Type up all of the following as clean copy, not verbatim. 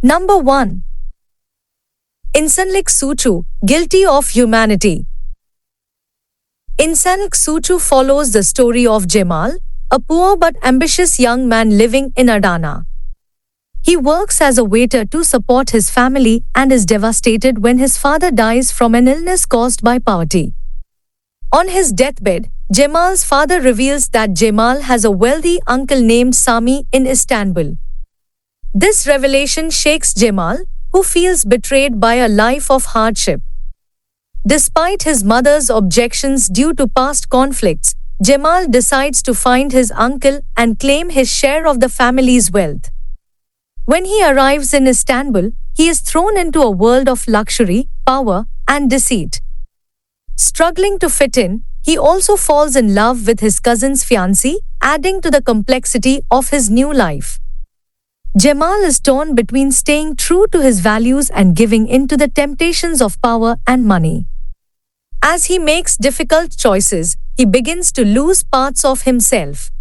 Number 1. Insanlik Suchu, Guilty of Humanity. Insanlik Suchu follows the story of Jamal, a poor but ambitious young man living in Adana. He works as a waiter to support his family and is devastated when his father dies from an illness caused by poverty. On his deathbed, Jamal's father reveals that Jamal has a wealthy uncle named Sami in Istanbul. This revelation shakes Jamal, who feels betrayed by a life of hardship. Despite his mother's objections due to past conflicts, Jamal decides to find his uncle and claim his share of the family's wealth. When he arrives in Istanbul, he is thrown into a world of luxury, power, and deceit. Struggling to fit in, he also falls in love with his cousin's fiancée, adding to the complexity of his new life. Jamal is torn between staying true to his values and giving in to the temptations of power and money. As he makes difficult choices, he begins to lose parts of himself.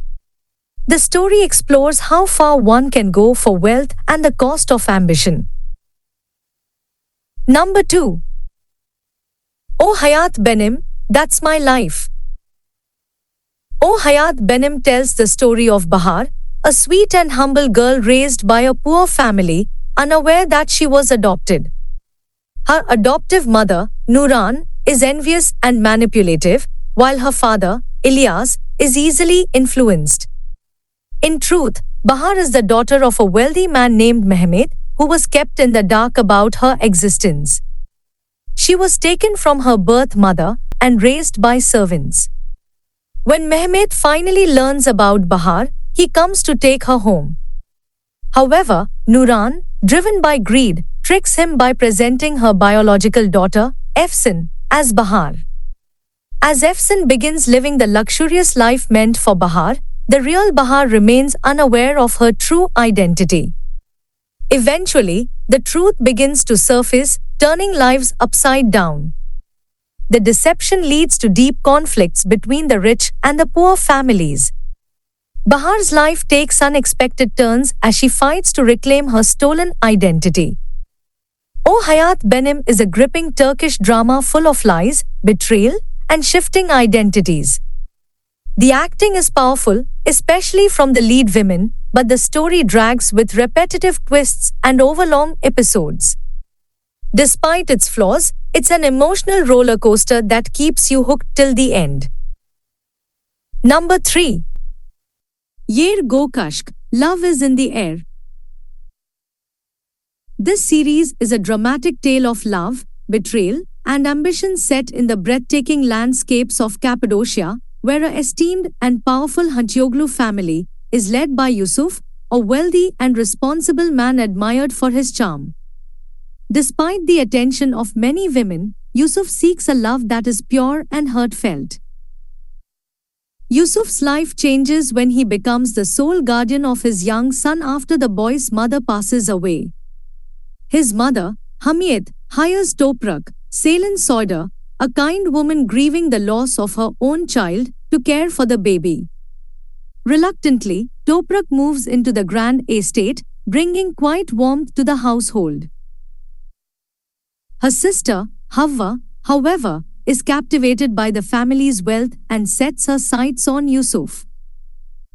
The story explores how far one can go for wealth and the cost of ambition. Number 2. O Hayat Benim, That's My Life. O Hayat Benim tells the story of Bahar, a sweet and humble girl raised by a poor family, unaware that she was adopted. Her adoptive mother, Nuran, is envious and manipulative, while her father, Ilyas, is easily influenced. In truth, Bahar is the daughter of a wealthy man named Mehmet, who was kept in the dark about her existence. She was taken from her birth mother and raised by servants. When Mehmet finally learns about Bahar, he comes to take her home. However, Nuran, driven by greed, tricks him by presenting her biological daughter, Efsun, as Bahar. As Efsun begins living the luxurious life meant for Bahar, the real Bahar remains unaware of her true identity. Eventually, the truth begins to surface, turning lives upside down. The deception leads to deep conflicts between the rich and the poor families. Bahar's life takes unexpected turns as she fights to reclaim her stolen identity. O Hayat Benim is a gripping Turkish drama full of lies, betrayal, and shifting identities. The acting is powerful, especially from the lead women, but the story drags with repetitive twists and overlong episodes. Despite its flaws, it's an emotional roller coaster that keeps you hooked till the end. Number 3. Yer Go Kashk, Love is in the Air. This series is a dramatic tale of love, betrayal, and ambition set in the breathtaking landscapes of Cappadocia, where a esteemed and powerful Hantioglu family is led by Yusuf, a wealthy and responsible man admired for his charm. Despite the attention of many women, Yusuf seeks a love that is pure and heartfelt. Yusuf's life changes when he becomes the sole guardian of his young son after the boy's mother passes away. His mother, Hamiyet, hires Toprak, Seylan Soyder, a kind woman grieving the loss of her own child, to care for the baby. Reluctantly, Toprak moves into the grand estate, bringing quiet warmth to the household. Her sister, Havva, however, is captivated by the family's wealth and sets her sights on Yusuf.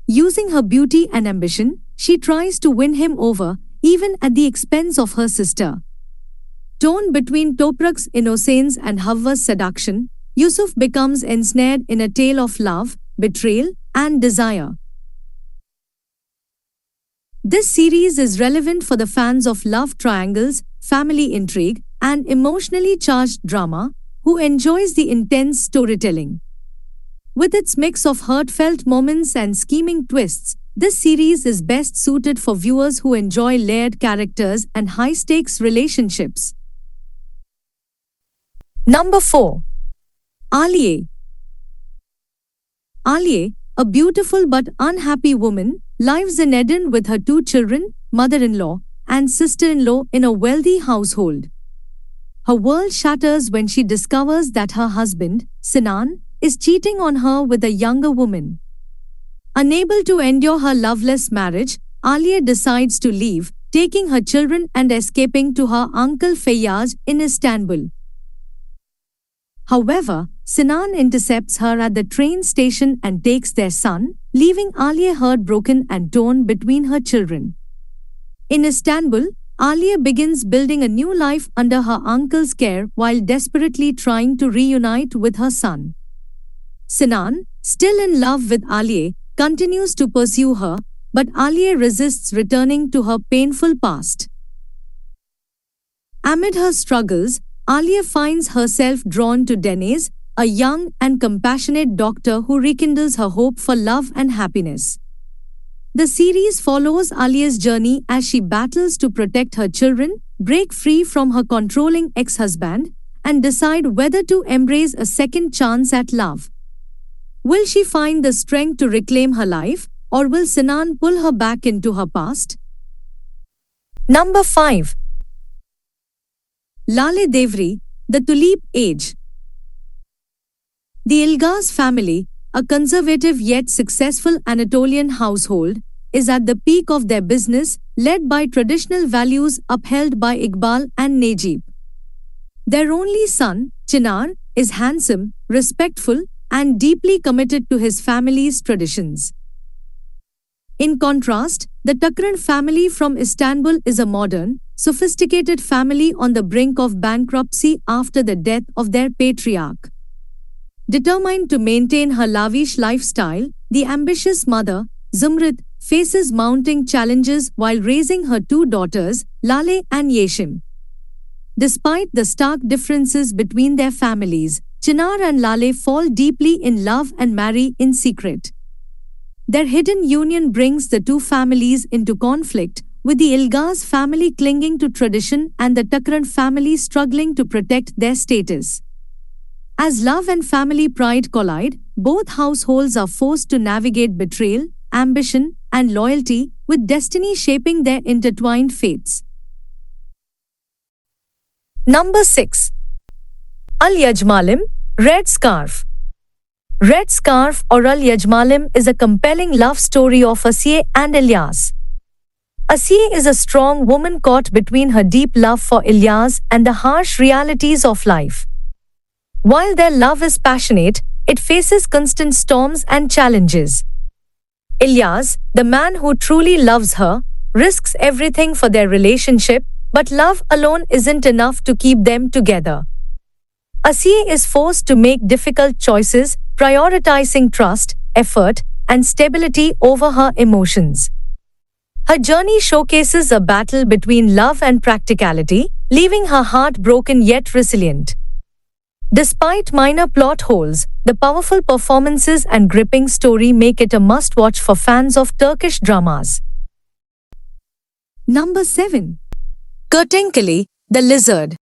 Using her beauty and ambition, she tries to win him over, even at the expense of her sister. Torn between Toprak's innocence and Havva's seduction, Yusuf becomes ensnared in a tale of love, betrayal, and desire. This series is relevant for the fans of love triangles, family intrigue, and emotionally charged drama, who enjoys the intense storytelling. With its mix of heartfelt moments and scheming twists, this series is best suited for viewers who enjoy layered characters and high-stakes relationships. Number 4. Aliye. Aliye, a beautiful but unhappy woman, lives in Eden with her 2 children, mother-in-law, and sister-in-law in a wealthy household. Her world shatters when she discovers that her husband, Sinan, is cheating on her with a younger woman. Unable to endure her loveless marriage, Aliye decides to leave, taking her children and escaping to her uncle Feyyaz in Istanbul. However, Sinan intercepts her at the train station and takes their son, leaving Aliya heartbroken and torn between her children. In Istanbul, Aliya begins building a new life under her uncle's care while desperately trying to reunite with her son. Sinan, still in love with Aliya, continues to pursue her, but Aliya resists returning to her painful past. Amid her struggles, Aliya finds herself drawn to Deniz, a young and compassionate doctor who rekindles her hope for love and happiness. The series follows Aliya's journey as she battles to protect her children, break free from her controlling ex-husband, and decide whether to embrace a second chance at love. Will she find the strength to reclaim her life, or will Sinan pull her back into her past? Number 5. Lale Devri, The Tulip Age. The Ilgaz family, a conservative yet successful Anatolian household, is at the peak of their business, led by traditional values upheld by Iqbal and Najib. Their only son, Chinar, is handsome, respectful, and deeply committed to his family's traditions. In contrast, the Takran family from Istanbul is a modern, sophisticated family on the brink of bankruptcy after the death of their patriarch. Determined to maintain her lavish lifestyle, the ambitious mother, Zumrit, faces mounting challenges while raising her two daughters, Lale and Yeşim. Despite the stark differences between their families, Chinar and Lale fall deeply in love and marry in secret. Their hidden union brings the two families into conflict, with the Ilgaz family clinging to tradition and the Takran family struggling to protect their status. As love and family pride collide, both households are forced to navigate betrayal, ambition, and loyalty, with destiny shaping their intertwined fates. Number 6. Al-Yajmalim, Red Scarf. Red Scarf or Al-Yajmalim is a compelling love story of Asiye and Ilyas. Asiye is a strong woman caught between her deep love for Ilyas and the harsh realities of life. While their love is passionate, it faces constant storms and challenges. Ilyas, the man who truly loves her, risks everything for their relationship, but love alone isn't enough to keep them together. Asiye is forced to make difficult choices, prioritizing trust, effort, and stability over her emotions. Her journey showcases a battle between love and practicality, leaving her heart broken yet resilient. Despite minor plot holes, the powerful performances and gripping story make it a must-watch for fans of Turkish dramas. Number 7. Kertenkele, The Lizard.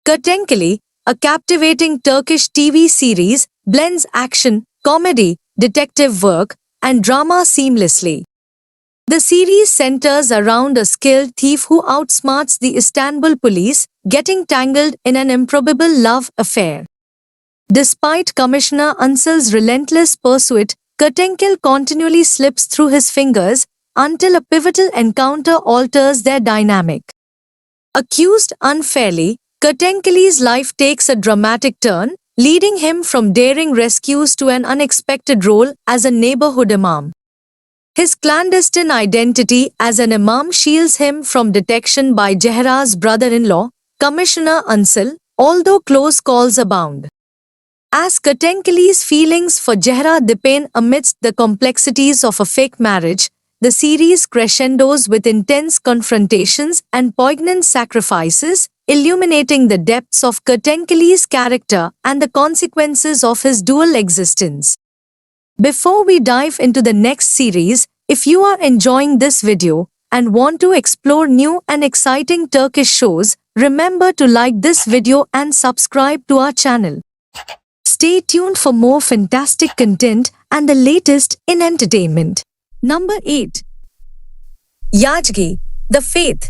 Kertenkele, a captivating Turkish TV series, blends action, comedy, detective work, and drama seamlessly. The series centers around a skilled thief who outsmarts the Istanbul police, getting tangled in an improbable love affair. Despite Commissioner Ansel's relentless pursuit, Kertenkele continually slips through his fingers until a pivotal encounter alters their dynamic. Accused unfairly, Kertenkele's life takes a dramatic turn, leading him from daring rescues to an unexpected role as a neighborhood imam. His clandestine identity as an imam shields him from detection by Zehra's brother-in-law, Commissioner Ansel, although close calls abound. As Kertenkele's feelings for Zehra deepen amidst the complexities of a fake marriage, the series crescendos with intense confrontations and poignant sacrifices, illuminating the depths of Kertenkele's character and the consequences of his dual existence. Before we dive into the next series, if you are enjoying this video and want to explore new and exciting Turkish shows, remember to like this video and subscribe to our channel. Stay tuned for more fantastic content and the latest in entertainment. Number 8. Yazgi, The Faith.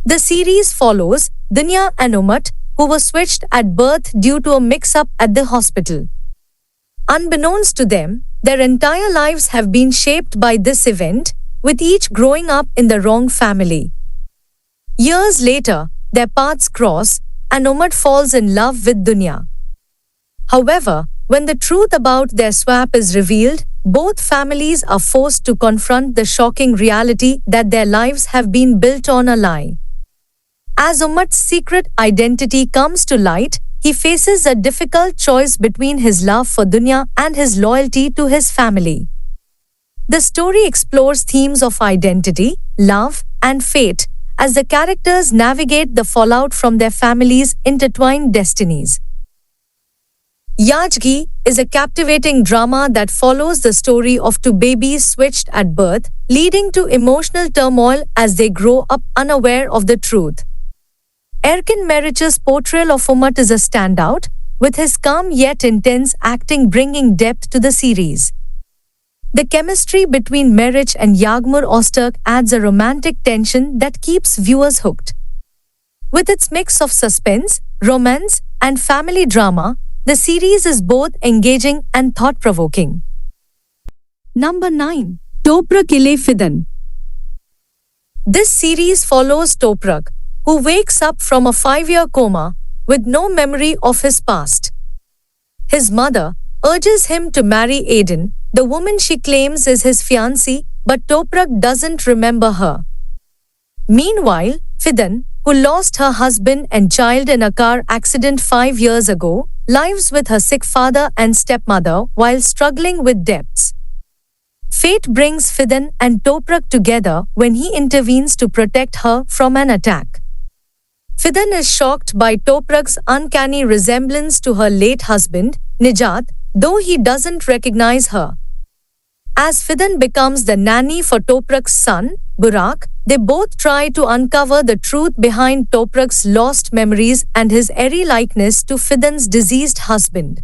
The series follows Dunya and Umut, who were switched at birth due to a mix-up at the hospital. Unbeknownst to them, their entire lives have been shaped by this event, with each growing up in the wrong family. Years later, their paths cross, and Umad falls in love with Dunya. However, when the truth about their swap is revealed, both families are forced to confront the shocking reality that their lives have been built on a lie. As Umad's secret identity comes to light, he faces a difficult choice between his love for Dunya and his loyalty to his family. The story explores themes of identity, love, and fate as the characters navigate the fallout from their families' intertwined destinies. Yajgi is a captivating drama that follows the story of two babies switched at birth, leading to emotional turmoil as they grow up unaware of the truth. Erkin Merich's portrayal of Umad is a standout, with his calm yet intense acting bringing depth to the series. The chemistry between Merich and Yagmur Öztürk adds a romantic tension that keeps viewers hooked. With its mix of suspense, romance, and family drama, the series is both engaging and thought-provoking. Number 9. Toprak ile Fidan. This series follows Toprak, who wakes up from a 5-year coma with no memory of his past. His mother urges him to marry Aiden, the woman she claims is his fiancée, but Toprak doesn't remember her. Meanwhile, Fidan, who lost her husband and child in a car accident 5 years ago, lives with her sick father and stepmother while struggling with debts. Fate brings Fidan and Toprak together when he intervenes to protect her from an attack. Fidan is shocked by Toprak's uncanny resemblance to her late husband, Nijat, though he doesn't recognize her. As Fidan becomes the nanny for Toprak's son, Burak, they both try to uncover the truth behind Toprak's lost memories and his eerie likeness to Fidan's deceased husband.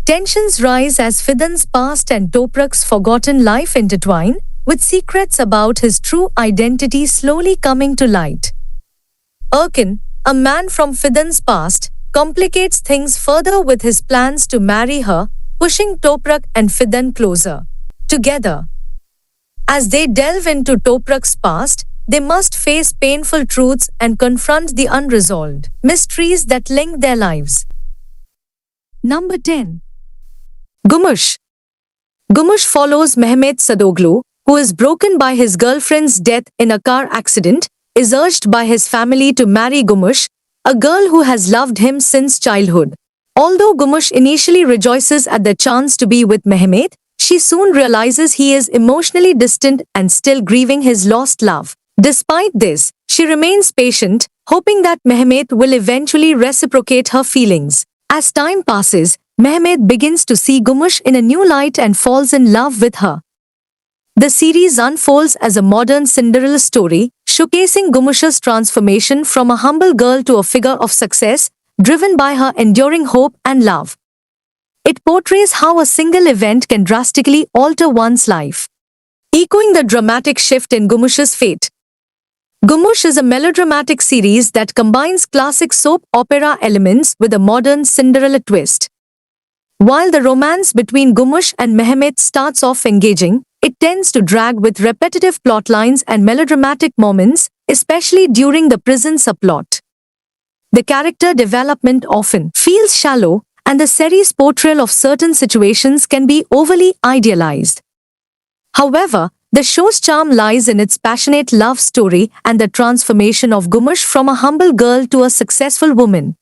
Tensions rise as Fidan's past and Toprak's forgotten life intertwine, with secrets about his true identity slowly coming to light. Erkin, a man from Fidan's past, complicates things further with his plans to marry her, pushing Toprak and Fidan closer together. As they delve into Toprak's past, they must face painful truths and confront the unresolved mysteries that link their lives. Number 10. Gumush. Gumush follows Mehmet Sadoglu, who is broken by his girlfriend's death in a car accident, is urged by his family to marry Gumush, a girl who has loved him since childhood. Although Gumush initially rejoices at the chance to be with Mehmet, she soon realizes he is emotionally distant and still grieving his lost love. Despite this, she remains patient, hoping that Mehmet will eventually reciprocate her feelings. As time passes, Mehmet begins to see Gumush in a new light and falls in love with her. The series unfolds as a modern Cinderella story, showcasing Gumush's transformation from a humble girl to a figure of success, driven by her enduring hope and love. It portrays how a single event can drastically alter one's life, echoing the dramatic shift in Gumush's fate. Gumush is a melodramatic series that combines classic soap opera elements with a modern Cinderella twist. While the romance between Gumush and Mehmet starts off engaging, it tends to drag with repetitive plotlines and melodramatic moments, especially during the prison subplot. The character development often feels shallow, and the series' portrayal of certain situations can be overly idealized. However, the show's charm lies in its passionate love story and the transformation of Gumush from a humble girl to a successful woman.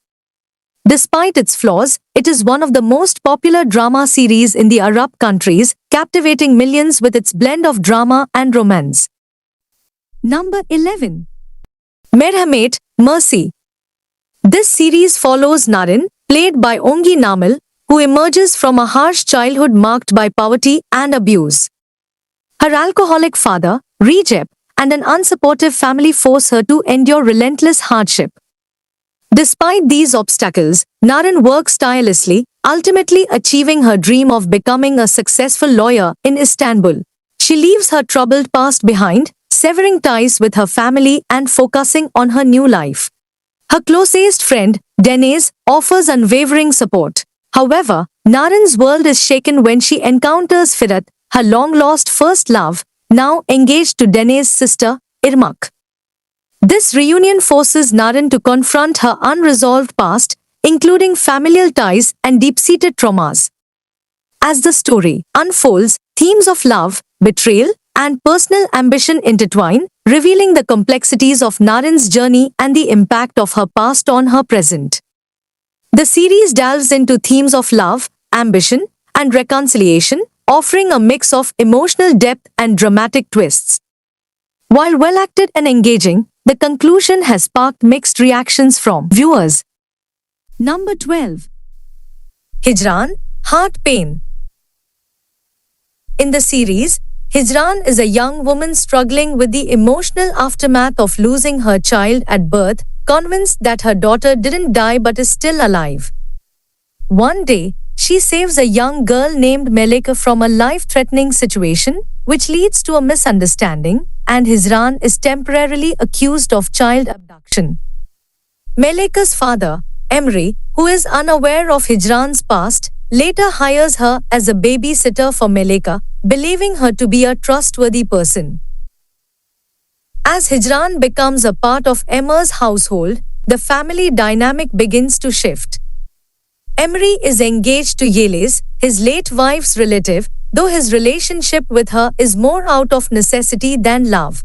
Despite its flaws, it is one of the most popular drama series in the Arab countries, captivating millions with its blend of drama and romance. Number 11. Merhamet, Mercy. This series follows Naren, played by Ongi Namal, who emerges from a harsh childhood marked by poverty and abuse. Her alcoholic father, Recep, and an unsupportive family force her to endure relentless hardship. Despite these obstacles, Naren works tirelessly, ultimately achieving her dream of becoming a successful lawyer in Istanbul. She leaves her troubled past behind, severing ties with her family and focusing on her new life. Her closest friend, Deniz, offers unwavering support. However, Naren's world is shaken when she encounters Firat, her long-lost first love, now engaged to Dene's sister, Irmak. This reunion forces Naren to confront her unresolved past, including familial ties and deep-seated traumas. As the story unfolds, themes of love, betrayal, and personal ambition intertwine, revealing the complexities of Naren's journey and the impact of her past on her present. The series delves into themes of love, ambition, and reconciliation, offering a mix of emotional depth and dramatic twists. While well acted and engaging, the conclusion has sparked mixed reactions from viewers. Number 12. Hijran, Heart Pain. In the series, Hijran is a young woman struggling with the emotional aftermath of losing her child at birth, convinced that her daughter didn't die but is still alive. One day, she saves a young girl named Meleka from a life-threatening situation, which leads to a misunderstanding, and Hijran is temporarily accused of child abduction. Meleka's father, Emre, who is unaware of Hijran's past, later hires her as a babysitter for Meleka, believing her to be a trustworthy person. As Hijran becomes a part of Emre's household, the family dynamic begins to shift. Emre is engaged to Yeliz, his late wife's relative, though his relationship with her is more out of necessity than love.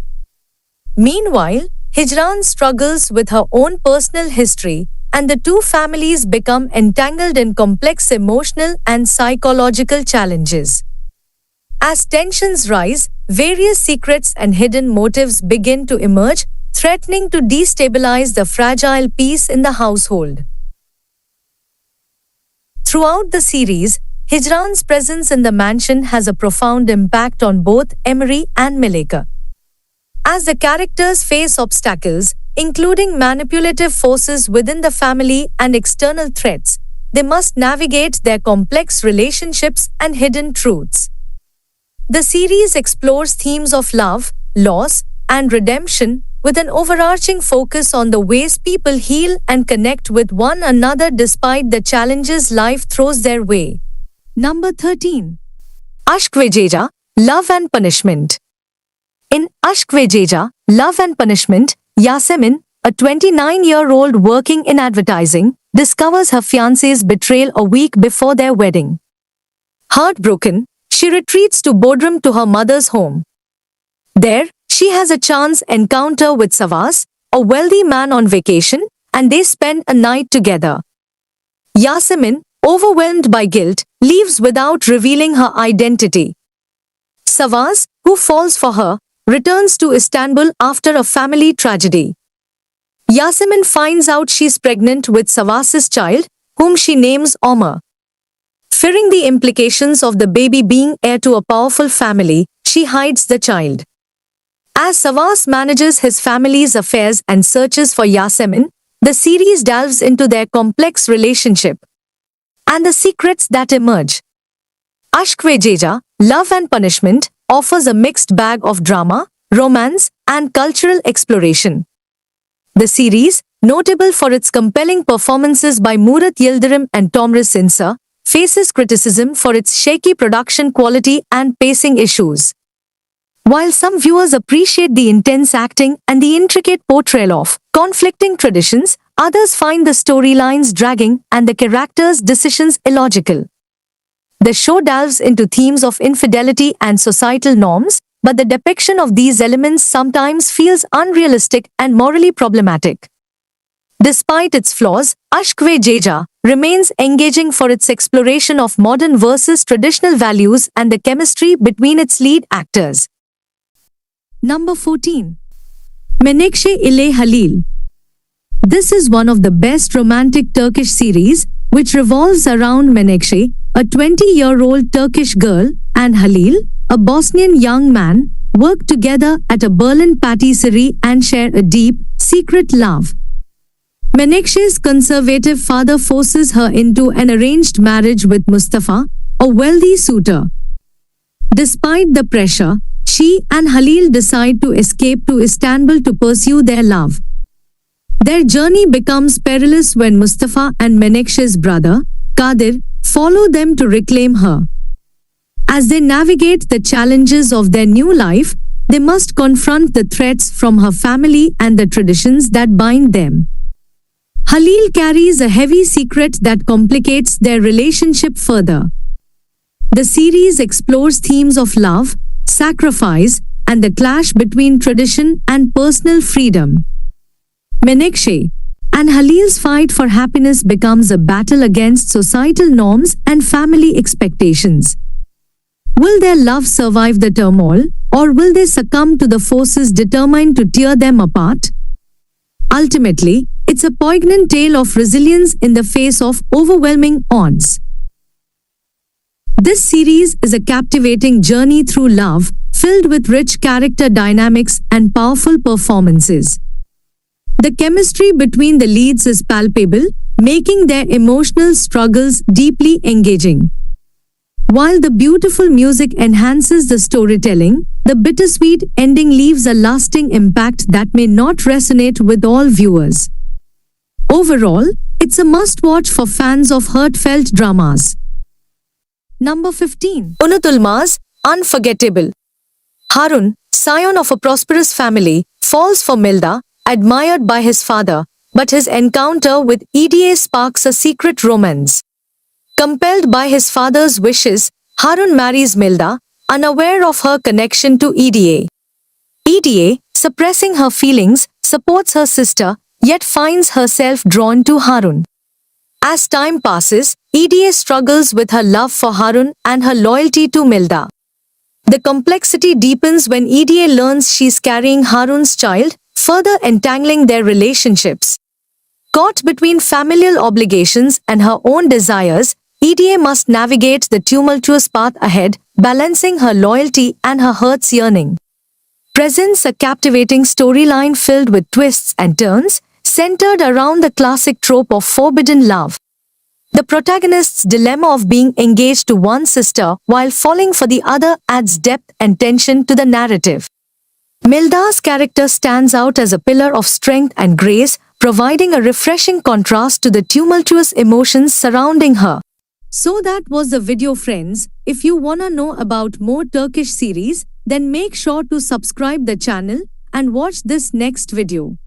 Meanwhile, Hijran struggles with her own personal history, and the two families become entangled in complex emotional and psychological challenges. As tensions rise, various secrets and hidden motives begin to emerge, threatening to destabilize the fragile peace in the household. Throughout the series, Hijran's presence in the mansion has a profound impact on both Emre and Meleka. As the characters face obstacles, including manipulative forces within the family and external threats, they must navigate their complex relationships and hidden truths. The series explores themes of love, loss, and redemption, with an overarching focus on the ways people heal and connect with one another despite the challenges life throws their way. Number 13. Ashk Vejeja, Love and Punishment. In Ashk Vejeja, Love and Punishment, Yasemin, a 29-year-old working in advertising, discovers her fiancé's betrayal a week before their wedding. Heartbroken, she retreats to Bodrum to her mother's home. There, she has a chance encounter with Savas, a wealthy man on vacation, and they spend a night together. Yasemin, overwhelmed by guilt, leaves without revealing her identity. Savas, who falls for her, returns to Istanbul after a family tragedy. Yasemin finds out she's pregnant with Savas's child, whom she names Omar. Fearing the implications of the baby being heir to a powerful family, she hides the child. As Savas manages his family's affairs and searches for Yasemin, the series delves into their complex relationship and the secrets that emerge. Ashk Vejeja, Love and Punishment, offers a mixed bag of drama, romance, and cultural exploration. The series, notable for its compelling performances by Murat Yildirim and Tomris Insa, faces criticism for its shaky production quality and pacing issues. While some viewers appreciate the intense acting and the intricate portrayal of conflicting traditions, others find the storylines dragging and the characters' decisions illogical. The show delves into themes of infidelity and societal norms, but the depiction of these elements sometimes feels unrealistic and morally problematic. Despite its flaws, Ashk Vejeja remains engaging for its exploration of modern versus traditional values and the chemistry between its lead actors. Number 14. Menekşe ile Halil. This is one of the best romantic Turkish series, which revolves around Menekşe, a 20-year-old Turkish girl, and Halil, a Bosnian young man, work together at a Berlin patisserie and share a deep, secret love. Menekşe's conservative father forces her into an arranged marriage with Mustafa, a wealthy suitor. Despite the pressure, she and Halil decide to escape to Istanbul to pursue their love. Their journey becomes perilous when Mustafa and Menekşe's brother, Kadir, follow them to reclaim her. As they navigate the challenges of their new life, they must confront the threats from her family and the traditions that bind them. Halil carries a heavy secret that complicates their relationship further. The series explores themes of love, sacrifice, and the clash between tradition and personal freedom. Menekşe and Halil's fight for happiness becomes a battle against societal norms and family expectations. Will their love survive the turmoil, or will they succumb to the forces determined to tear them apart? Ultimately, it's a poignant tale of resilience in the face of overwhelming odds. This series is a captivating journey through love, filled with rich character dynamics and powerful performances. The chemistry between the leads is palpable, making their emotional struggles deeply engaging. While the beautiful music enhances the storytelling, the bittersweet ending leaves a lasting impact that may not resonate with all viewers. Overall, it's a must-watch for fans of heartfelt dramas. Number 15. Unutulmaz, Unforgettable. Harun, scion of a prosperous family, falls for Milda, admired by his father, but his encounter with Eda sparks a secret romance. Compelled by his father's wishes, Harun marries Milda, unaware of her connection to Eda. Eda, suppressing her feelings, supports her sister, yet finds herself drawn to Harun. As time passes, Eda struggles with her love for Harun and her loyalty to Milda. The complexity deepens when Eda learns she's carrying Harun's child, further entangling their relationships. Caught between familial obligations and her own desires, Eda must navigate the tumultuous path ahead, balancing her loyalty and her heart's yearning. Presents a captivating storyline filled with twists and turns, centered around the classic trope of forbidden love. The protagonist's dilemma of being engaged to one sister while falling for the other adds depth and tension to the narrative. Milda's character stands out as a pillar of strength and grace, providing a refreshing contrast to the tumultuous emotions surrounding her. So that was the video, friends. If you wanna know about more Turkish series, then make sure to subscribe the channel and watch this next video.